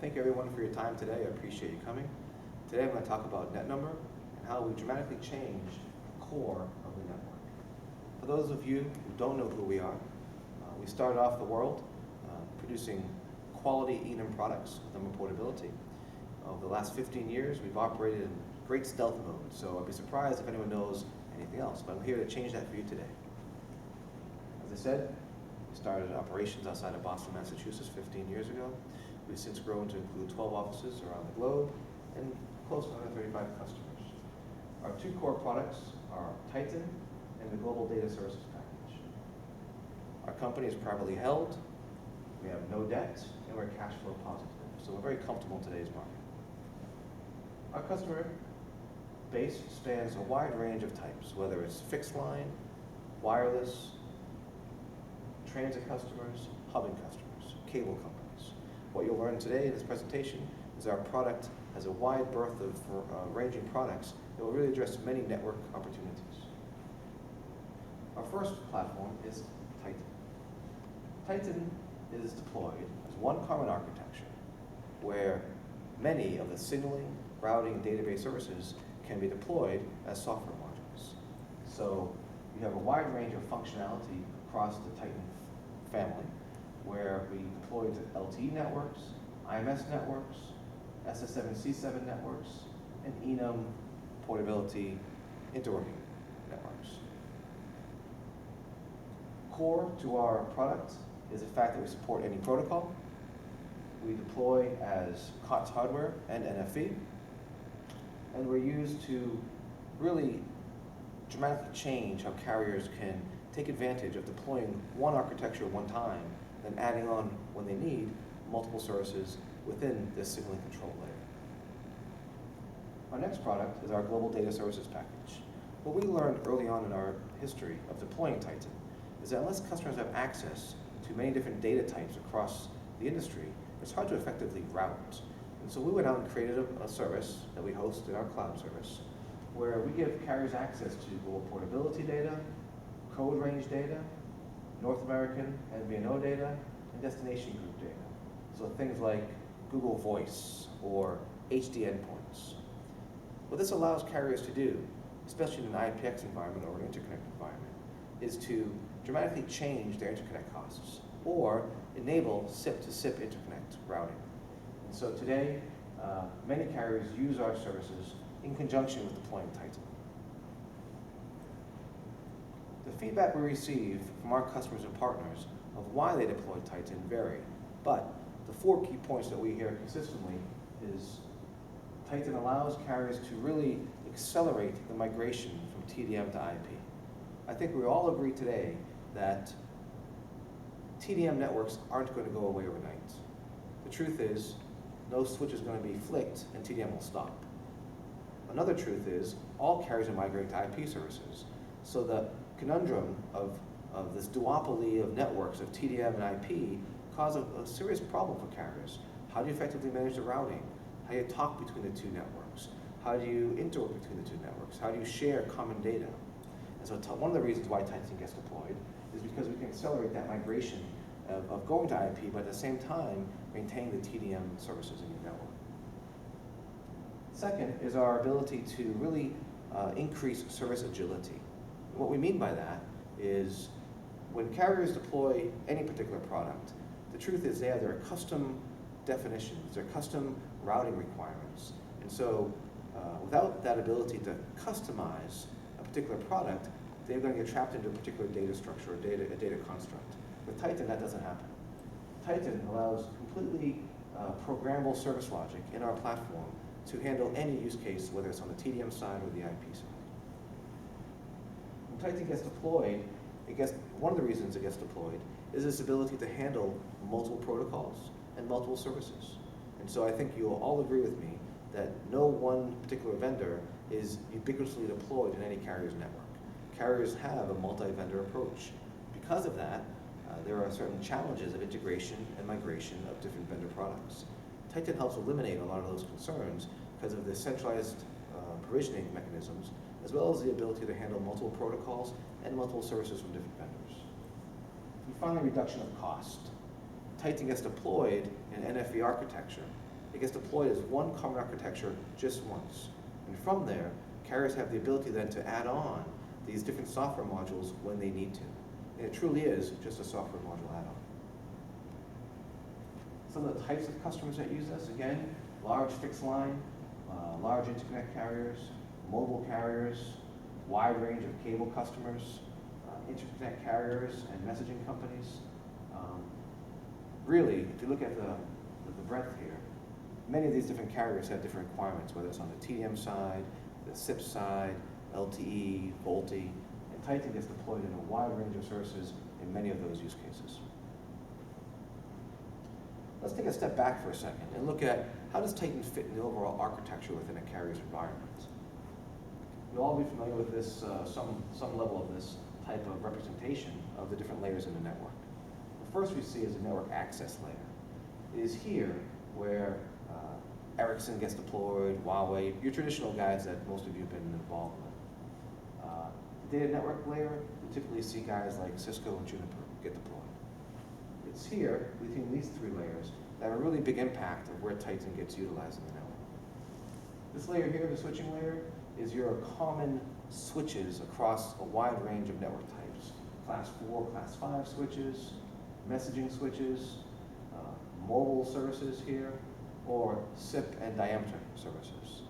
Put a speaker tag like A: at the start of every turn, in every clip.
A: Thank you everyone for your time today. I appreciate you coming. Today I'm going to talk about NetNumber and how we dramatically changed the core of the network. For those of you who don't know who we are, we started off the world producing quality enum products with number portability. Over the last 15 years, we've operated in great stealth mode, so I'd be surprised if anyone knows anything else, but I'm here to change that for you today. As I said, we started operations outside of Boston, Massachusetts 15 years ago. We've since grown to include 12 offices around the globe and close to 135 customers. Our two core products are Titan and the Global Data Services Package. Our company is privately held, we have no debt, and we're cash flow positive, so we're very comfortable in today's market. Our customer base spans a wide range of types, whether it's fixed line, wireless, transit customers, hubbing customers, cable companies. What you'll learn today in this presentation is our product has a wide berth of ranging products that will really address many network opportunities. Our first platform is Titan. Titan is deployed as one common architecture where many of the signaling, routing, database services can be deployed as software modules. So you have a wide range of functionality across the Titan family, where we deploy to LTE networks, IMS networks, SS7C7 networks, and enum portability interworking networks. Core to our product is the fact that we support any protocol. We deploy as COTS hardware and NFV, and we're used to really dramatically change how carriers can take advantage of deploying one architecture one time, then adding on, when they need, multiple services within this signaling control layer. Our next product is our Global Data Services Package. What we learned early on in our history of deploying Titan is that unless customers have access to many different data types across the industry, it's hard to effectively route. And so we went out and created a service that we host in our cloud service, where we give carriers access to global portability data, code range data, North American MVNO data, and destination group data. So things like Google Voice or HD endpoints. What this allows carriers to do, especially in an IPX environment or an interconnect environment, is to dramatically change their interconnect costs or enable SIP-to-SIP interconnect routing. And so today, many carriers use our services in conjunction with deploying Titan. The feedback we receive from our customers and partners of why they deploy Titan vary, but the four key points that we hear consistently is Titan allows carriers to really accelerate the migration from TDM to IP. I think we all agree today that TDM networks aren't going to go away overnight. The truth is, no switch is going to be flicked and TDM will stop. Another truth is, all carriers are migrating to IP services. So the conundrum of this duopoly of networks of TDM and IP cause a serious problem for carriers. How do you effectively manage the routing? How do you talk between the two networks? How do you interwork between the two networks? How do you share common data? And so one of the reasons why Titan gets deployed is because we can accelerate that migration of going to IP, but at the same time, maintain the TDM services in your network. Second is our ability to really increase service agility. What we mean by that is when carriers deploy any particular product, the truth is they have their custom definitions, their custom routing requirements. And so without that ability to customize a particular product, they're going to get trapped into a particular data structure or a data construct. With Titan, that doesn't happen. Titan allows completely programmable service logic in our platform to handle any use case, whether it's on the TDM side or the IP side. When Titan gets deployed, one of the reasons it gets deployed is its ability to handle multiple protocols and multiple services. And so I think you'll all agree with me that no one particular vendor is ubiquitously deployed in any carrier's network. Carriers have a multi-vendor approach. Because of that, there are certain challenges of integration and migration of different vendor products. Titan helps eliminate a lot of those concerns because of the centralized provisioning mechanisms, as well as the ability to handle multiple protocols and multiple services from different vendors. And finally, reduction of cost. Titan gets deployed in NFV architecture, it gets deployed as one common architecture just once. And from there, carriers have the ability then to add on these different software modules when they need to. And it truly is just a software module add-on. Some of the types of customers that use this, again, large fixed line, large interconnect carriers, mobile carriers, wide range of cable customers, interconnect carriers and messaging companies. Really, if you look at the breadth here, many of these different carriers have different requirements, whether it's on the TDM side, the SIP side, LTE, VoLTE, and Titan gets deployed in a wide range of services in many of those use cases. Let's take a step back for a second and look at how does Titan fit in the overall architecture within a carrier's environment. You'll all be familiar with this, some level of this type of representation of the different layers in the network. The first we see is the network access layer. It is here where Ericsson gets deployed, Huawei, your traditional guys that most of you have been involved with. The data network layer, you typically see guys like Cisco and Juniper get deployed. It's here, between these three layers, that have a really big impact of where Titan gets utilized in the network. This layer here, the switching layer, is your common switches across a wide range of network types. Class 4, Class 5 switches, messaging switches, mobile services here, or SIP and diameter services.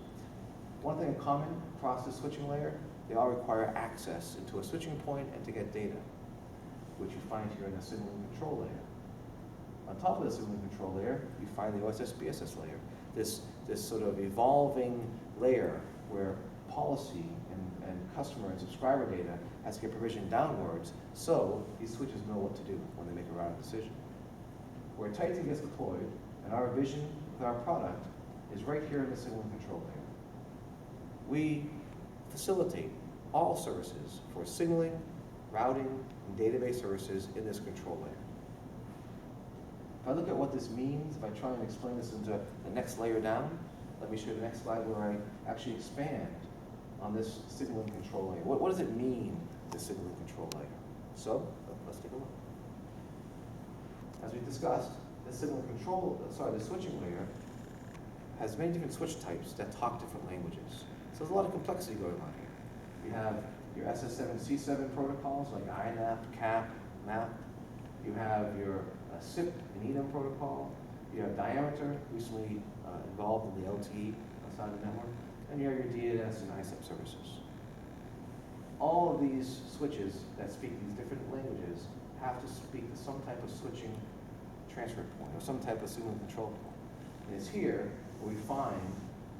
A: One thing in common across the switching layer, they all require access into a switching point and to get data, which you find here in the signaling control layer. On top of the signaling control layer, you find the OSS/BSS layer, this sort of evolving layer where policy and customer and subscriber data has to get provisioned downwards, so these switches know what to do when they make a routing decision. Where Titan gets deployed, and our vision with our product is right here in the signaling control layer. We facilitate all services for signaling, routing, and database services in this control layer. If I look at what this means, if I try and explain this into the next layer down, let me show you the next slide where I actually expand on this signaling control layer. What does it mean, the signaling control layer? So, let's take a look. As we discussed, the switching layer has many different switch types that talk different languages. So there's a lot of complexity going on here. You have your SS7, C7 protocols like INAP, CAP, MAP. You have your SIP and EDM protocol. You have diameter, recently involved in the LTE side of the network. And you have your DNS and ISEP services. All of these switches that speak these different languages have to speak to some type of switching transfer point or some type of signaling control point. And it's here where we find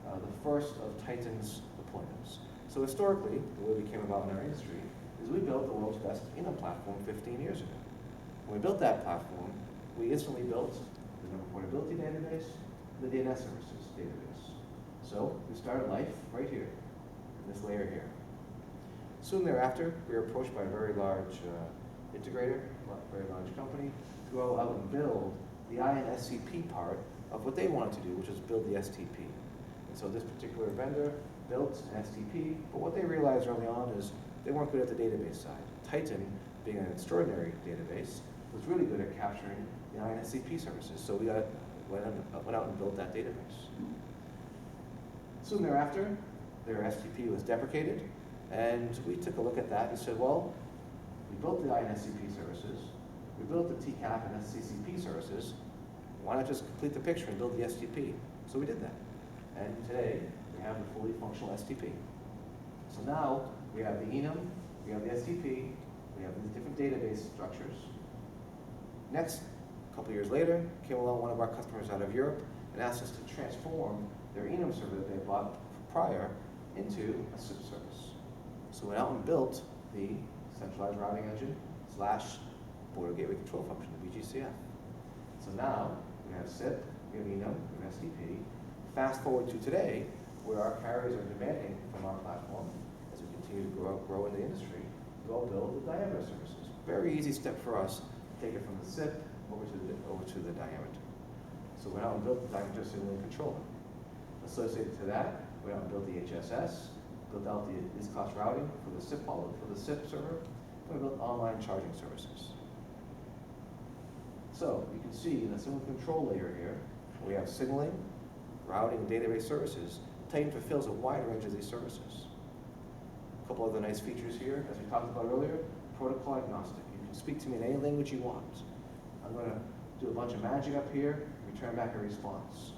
A: the first of Titan's deployments. So historically, the way we came about in our industry is we built the world's best Enum platform 15 years ago. When we built that platform, we instantly built the number portability database, the DNS services database. So we started life right here, in this layer here. Soon thereafter, we were approached by a very large integrator, a very large company, to go out and build the INSCP part of what they wanted to do, which was build the STP. And so this particular vendor built an STP, but what they realized early on is they weren't good at the database side. Titan, being an extraordinary database, was really good at capturing the INSCP services. So we went out and built that database. Soon thereafter, their STP was deprecated, and we took a look at that and said, well, we built the INSCP services, we built the TCAP and SCCP services, why not just complete the picture and build the STP? So we did that. And today, we have a fully functional STP. So now, we have the Enum, we have the STP, we have these different database structures. Next, a couple years later, came along one of our customers out of Europe and asked us to transform their Enum server that they bought prior into a SIP service. So we went out and built the centralized routing engine / border gateway control function, the BGCF. So now we have SIP, we have Enum, we have STP. Fast forward to today, where our carriers are demanding from our platform, as we continue to grow in the industry, to go build the diameter services. Very easy step for us to take it from the SIP over to the diameter. So we went out and built the diameter signaling controller. Associated to that, we went out and built the HSS, built out the least cost routing for the SIP server, and we built online charging services. So you can see in the signaling control layer here, we have signaling, routing, and database services, Titan fulfills a wide range of these services. A couple other nice features here, as we talked about earlier, protocol agnostic. You can speak to me in any language you want. I'm going to do a bunch of magic up here, return back a response.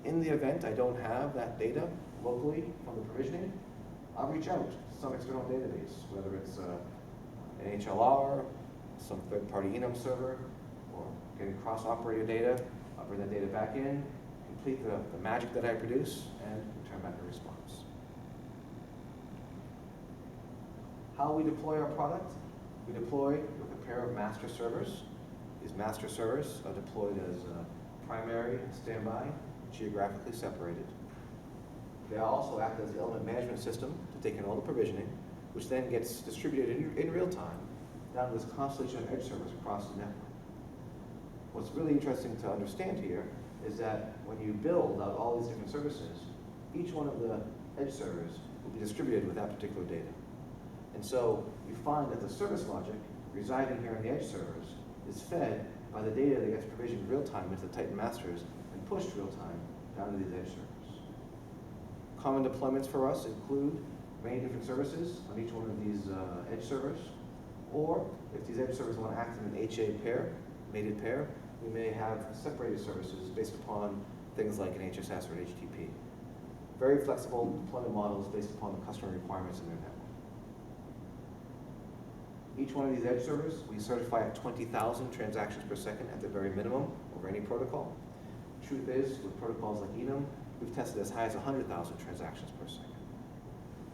A: In the event I don't have that data locally from the provisioning, I'll reach out to some external database, whether it's an HLR, some third-party enum server, or getting cross-operator data. I'll bring that data back in, complete the magic that I produce, and return back a response. How we deploy our product? We deploy with a pair of master servers. These master servers are deployed as primary and standby, geographically separated. They also act as the element management system to take in all the provisioning, which then gets distributed in real time down to this constellation of edge servers across the network. What's really interesting to understand here is that when you build out all these different services, each one of the edge servers will be distributed with that particular data. And so you find that the service logic residing here in the edge servers is fed by the data that gets provisioned real time into the Titan masters and pushed real time down to these edge servers. Common deployments for us include many different services on each one of these edge servers, or if these edge servers want to act in an HA pair, mated pair, we may have separated services based upon things like an HSS or an HTTP. Very flexible deployment models based upon the customer requirements in their network. Each one of these edge servers, we certify at 20,000 transactions per second at the very minimum over any protocol. Truth is, with protocols like enum, we've tested as high as 100,000 transactions per second.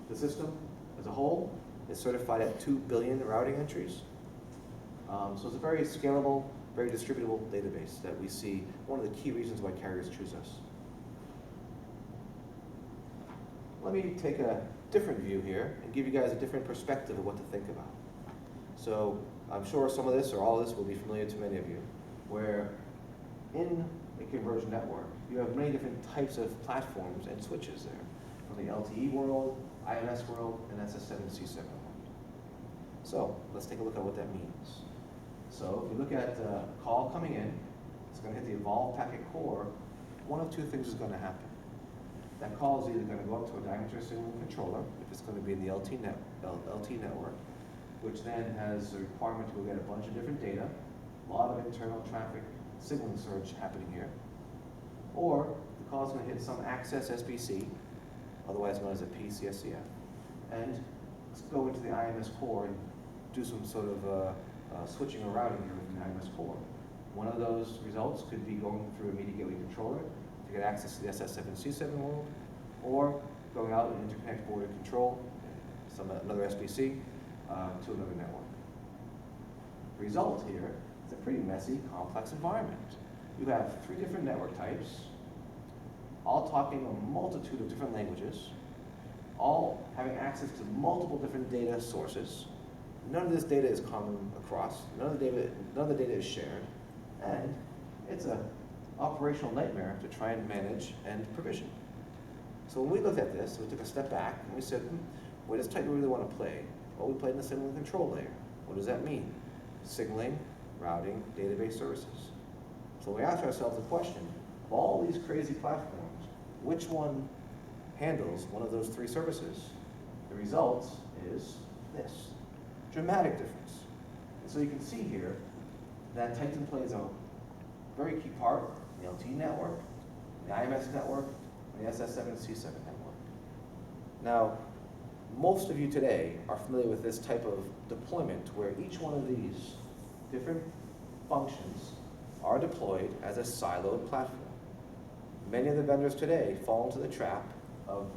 A: The system as a whole is certified at 2 billion routing entries. So it's a very scalable, very distributable database that we see one of the key reasons why carriers choose us. Let me take a different view here and give you guys a different perspective of what to think about. So I'm sure some of this or all of this will be familiar to many of you, where in a converged network, you have many different types of platforms and switches there, from the LTE world, IMS world, and SS7C7 world. So let's take a look at what that means. So if we look at a call coming in, it's going to hit the evolve packet core. One of two things is going to happen. That call is either going to go up to a diameter signaling controller, if it's going to be in the LT network, which then has a requirement to go get a bunch of different data, a lot of internal traffic signaling surge happening here. Or the call is going to hit some access SBC, otherwise known as a PCSCF, and go into the IMS core and do some sort of switching or routing here within the IMS core. One of those results could be going through a media gateway controller to get access to the SS7C7 world, or going out and interconnect border control, another SBC, to another network. The result here is a pretty messy, complex environment. You have 3 different network types, all talking a multitude of different languages, all having access to multiple different data sources. None of this data is common across, none of the data is shared, and it's an operational nightmare to try and manage and provision. So when we looked at this, we took a step back and we said, where does Titan really want to play? Well, we play in the signaling control layer. What does that mean? Signaling, routing, database services. So we asked ourselves the question, of all these crazy platforms, which one handles one of those 3 services? The result is this. Dramatic difference. And so you can see here that Titan plays a very key part in the LT network, the IMS network, and the SS7C7 network. Now, most of you today are familiar with this type of deployment where each one of these different functions are deployed as a siloed platform. Many of the vendors today fall into the trap of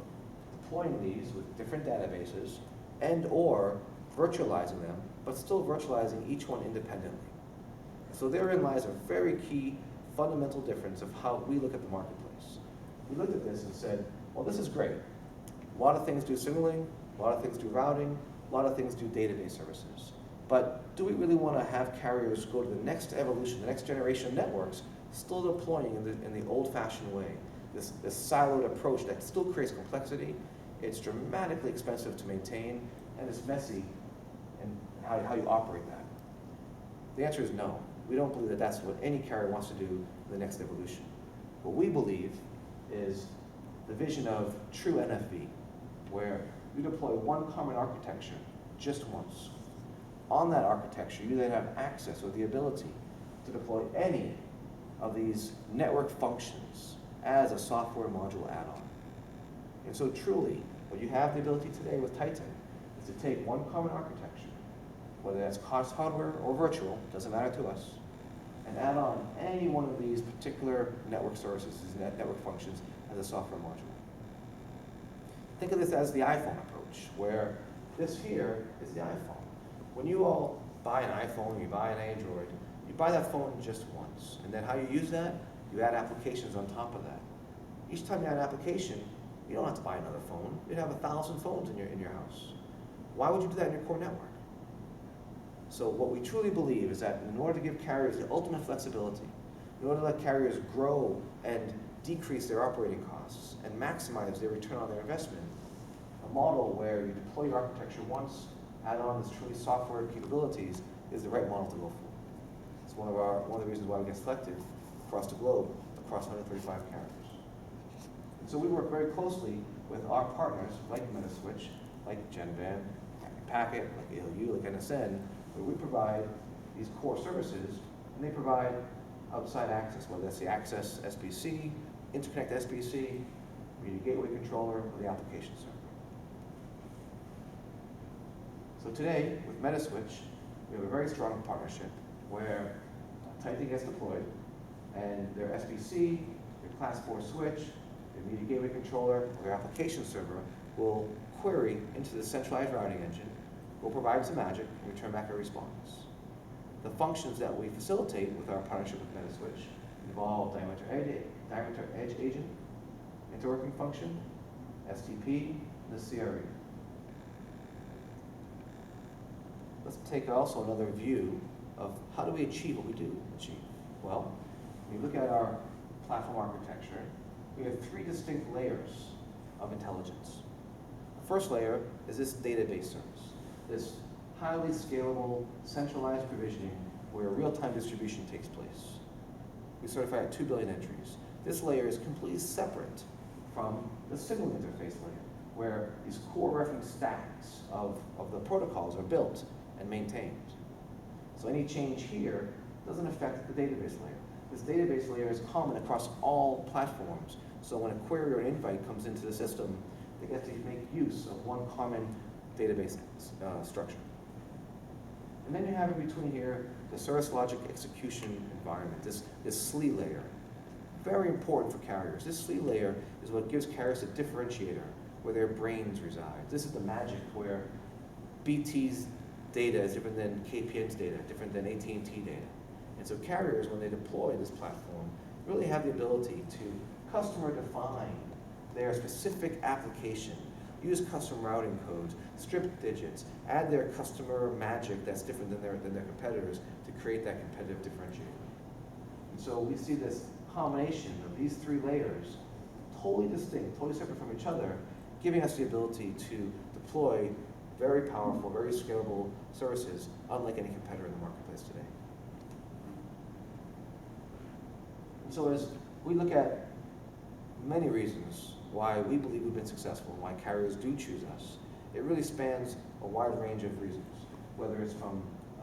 A: deploying these with different databases and or virtualizing them, but still virtualizing each one independently. So therein lies a very key fundamental difference of how we look at the marketplace. We looked at this and said, well, this is great. A lot of things do signaling, a lot of things do routing, a lot of things do database services. But do we really want to have carriers go to the next evolution, the next generation of networks, still deploying in the old-fashioned way? This siloed approach that still creates complexity, it's dramatically expensive to maintain, and it's messy in how you operate that. The answer is no. We don't believe that that's what any carrier wants to do in the next evolution. What we believe is the vision of true NFV, where you deploy one common architecture just once. On that architecture, you then have access or the ability to deploy any of these network functions as a software module add-on. And so truly, what you have the ability today with Titan is to take one common architecture, whether that's cost hardware or virtual, doesn't matter to us, and add on any one of these particular network services, these network functions, as a software module. Think of this as the iPhone approach, where this here is the iPhone. When you all buy an iPhone, you buy an Android, you buy that phone just once. And then how you use that, you add applications on top of that. Each time you add an application, you don't have to buy another phone. You'd have 1,000 phones in your house. Why would you do that in your core network? So what we truly believe is that in order to give carriers the ultimate flexibility, in order to let carriers grow and decrease their operating costs and maximize their return on their investment, a model where you deploy your architecture once, add on this truly software capabilities is the right model to go for. It's one of the reasons why we get selected across the globe, across 135 carriers. And so we work very closely with our partners like Metaswitch, like Genvan, Packet, like ALU, like NSN, where we provide these core services, and they provide outside access, whether that's the Access SBC, Interconnect SBC, Media Gateway Controller, or the application server. So today, with Metaswitch, we have a very strong partnership where Titan gets deployed, and their SBC, their Class 4 switch, their Media Gateway Controller, or their application server will query into the centralized routing engine, will provide some magic, and return back a response. The functions that we facilitate with our partnership with Metaswitch involve diameter edge agent, interworking function, STP, and the CRE. Let's take also another view of how do we achieve what we do achieve. Well, when you look at our platform architecture, we have 3 distinct layers of intelligence. The first layer is this database service, this highly scalable, centralized provisioning where real-time distribution takes place. We certify at 2 billion entries. This layer is completely separate from the signal interface layer, where these core reference stacks of the protocols are built and maintained. So any change here doesn't affect the database layer. This database layer is common across all platforms, so when a query or an invite comes into the system, they get to make use of one common database structure. And then you have in between here the service logic execution environment, this SLE layer. Very important for carriers. This SLE layer is what gives carriers a differentiator where their brains reside. This is the magic where BT's data is different than KPN's data, different than AT&T data. And so carriers, when they deploy this platform, really have the ability to customer define their specific application, use custom routing codes, strip digits, add their customer magic that's different than their competitors to create that competitive differentiator. And so we see this combination of these 3 layers, totally distinct, totally separate from each other, giving us the ability to deploy very powerful, very scalable services, unlike any competitor in the marketplace today. And so as we look at many reasons why we believe we've been successful and why carriers do choose us, it really spans a wide range of reasons, whether it's from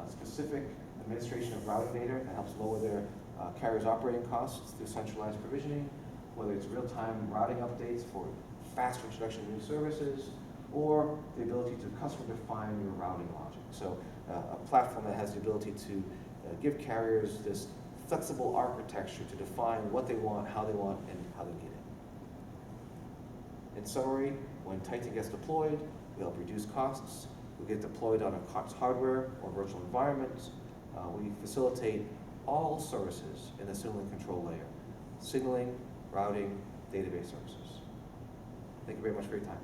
A: specific administration of routing data that helps lower their carriers' operating costs through centralized provisioning, whether it's real-time routing updates for faster introduction of new services, or the ability to customer define your routing logic. So a platform that has the ability to give carriers this flexible architecture to define what they want, how and how they need it. In summary, when Titan gets deployed, we help reduce costs. We get deployed on a hardware or virtual environment. We facilitate all services in the signal and control layer: signaling, routing, database services. Thank you very much for your time.